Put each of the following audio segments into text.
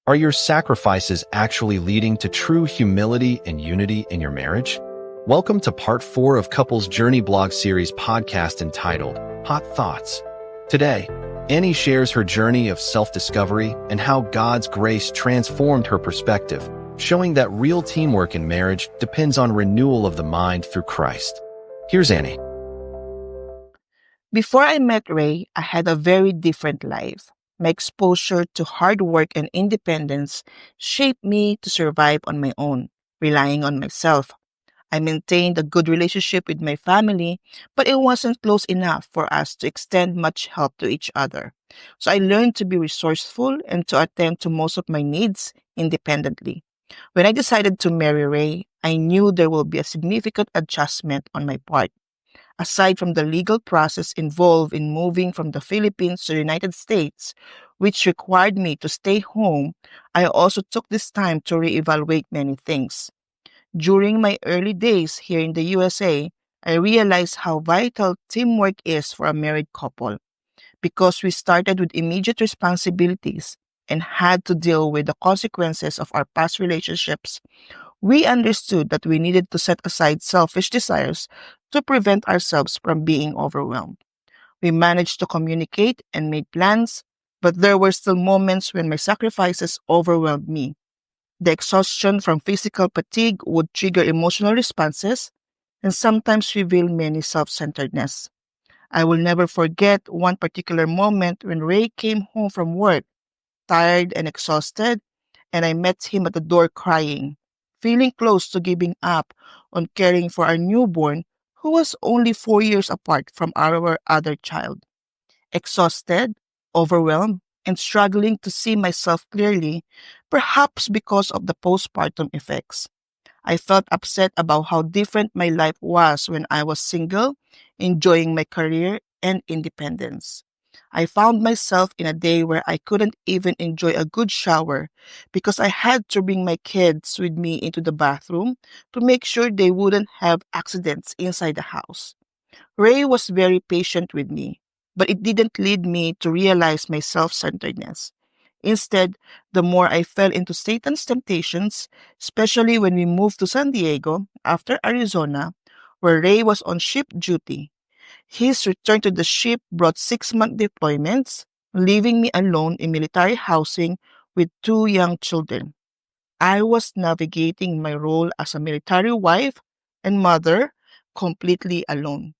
Are your sacrifices actually leading to true humility and unity in your marriage? Welcome to part 4 of Couples Journey blog series podcast entitled Hot Thoughts. Today, Annie shares her journey of self-discovery and how God's grace transformed her perspective, showing that real teamwork in marriage depends on renewal of the mind through Christ. Here's Annie. Before I met Ray, I had a very different life. My exposure to hard work and independence shaped me to survive on my own, relying on myself. I maintained a good relationship with my family, but it wasn't close enough for us to extend much help to each other. So I learned to be resourceful and to attend to most of my needs independently. When I decided to marry Ray, I knew there would be a significant adjustment on my part. Aside from the legal process involved in moving from the Philippines to the United States, which required me to stay home, I also took this time to reevaluate many things. During my early days here in the USA, I realized how vital teamwork is for a married couple. Because we started with immediate responsibilities and had to deal with the consequences of our past relationships, we understood that we needed to set aside selfish desires to prevent ourselves from being overwhelmed. We managed to communicate and make plans, but there were still moments when my sacrifices overwhelmed me. The exhaustion from physical fatigue would trigger emotional responses and sometimes reveal many self-centeredness. I will never forget one particular moment when Ray came home from work, tired and exhausted, and I met him at the door crying, feeling close to giving up on caring for our newborn who was only 4 years apart from our other child. Exhausted, overwhelmed, and struggling to see myself clearly, perhaps because of the postpartum effects. I felt upset about how different my life was when I was single, enjoying my career and independence. I found myself in a day where I couldn't even enjoy a good shower because I had to bring my kids with me into the bathroom to make sure they wouldn't have accidents inside the house. Ray was very patient with me, but it didn't lead me to realize my self-centeredness. Instead, the more I fell into Satan's temptations, especially when we moved to San Diego after Arizona, where Ray was on ship duty. His return to the ship brought 6-month deployments, leaving me alone in military housing with 2 young children. I was navigating my role as a military wife and mother completely alone.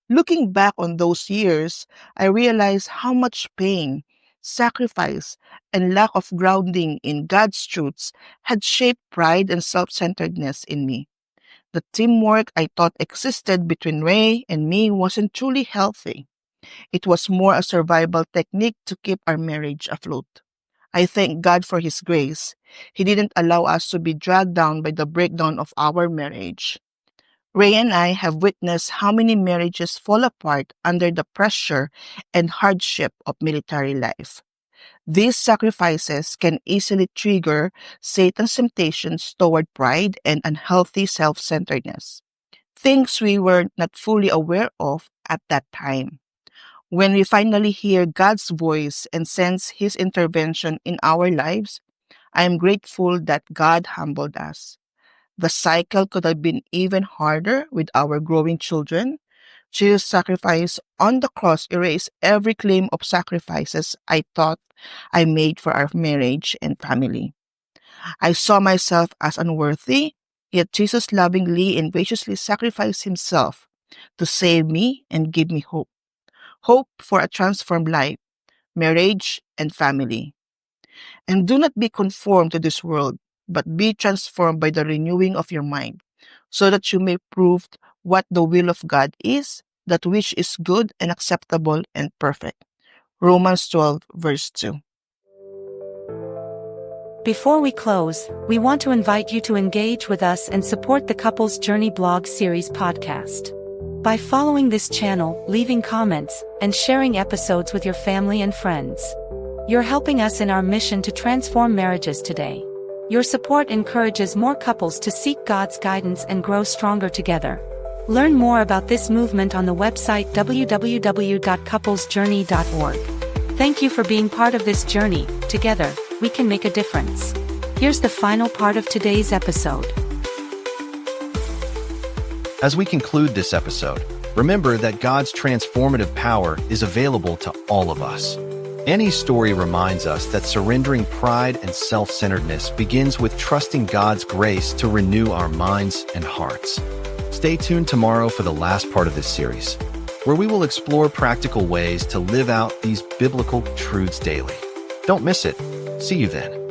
Looking back on those years, I realized how much pain, sacrifice, and lack of grounding in God's truths had shaped pride and self-centeredness in me. The teamwork I thought existed between Ray and me wasn't truly healthy. It was more a survival technique to keep our marriage afloat. I thank God for His grace. He didn't allow us to be dragged down by the breakdown of our marriage. Ray and I have witnessed how many marriages fall apart under the pressure and hardship of military life. These sacrifices can easily trigger Satan's temptations toward pride and unhealthy self-centeredness, things we were not fully aware of at that time. When we finally hear God's voice and sense His intervention in our lives, I am grateful that God humbled us. The cycle could have been even harder with our growing children. Jesus' sacrifice on the cross erased every claim of sacrifices I thought I made for our marriage and family. I saw myself as unworthy, yet Jesus lovingly and graciously sacrificed Himself to save me and give me hope. Hope for a transformed life, marriage, and family. And do not be conformed to this world, but be transformed by the renewing of your mind, so that you may prove what the will of God is, that which is good and acceptable and perfect. Romans 12, verse 2. Before we close, we want to invite you to engage with us and support the Couples Journey blog series podcast. By following this channel, leaving comments, and sharing episodes with your family and friends. You're helping us in our mission to transform marriages today. Your support encourages more couples to seek God's guidance and grow stronger together. Learn more about this movement on the website www.couplesjourney.org. Thank you for being part of this journey, together. we can make a difference. Here's the final part of today's episode. As we conclude this episode, remember that God's transformative power is available to all of us. Annie's story reminds us that surrendering pride and self-centeredness begins with trusting God's grace to renew our minds and hearts. Stay tuned tomorrow for the last part of this series, where we will explore practical ways to live out these biblical truths daily. Don't miss it. See you then.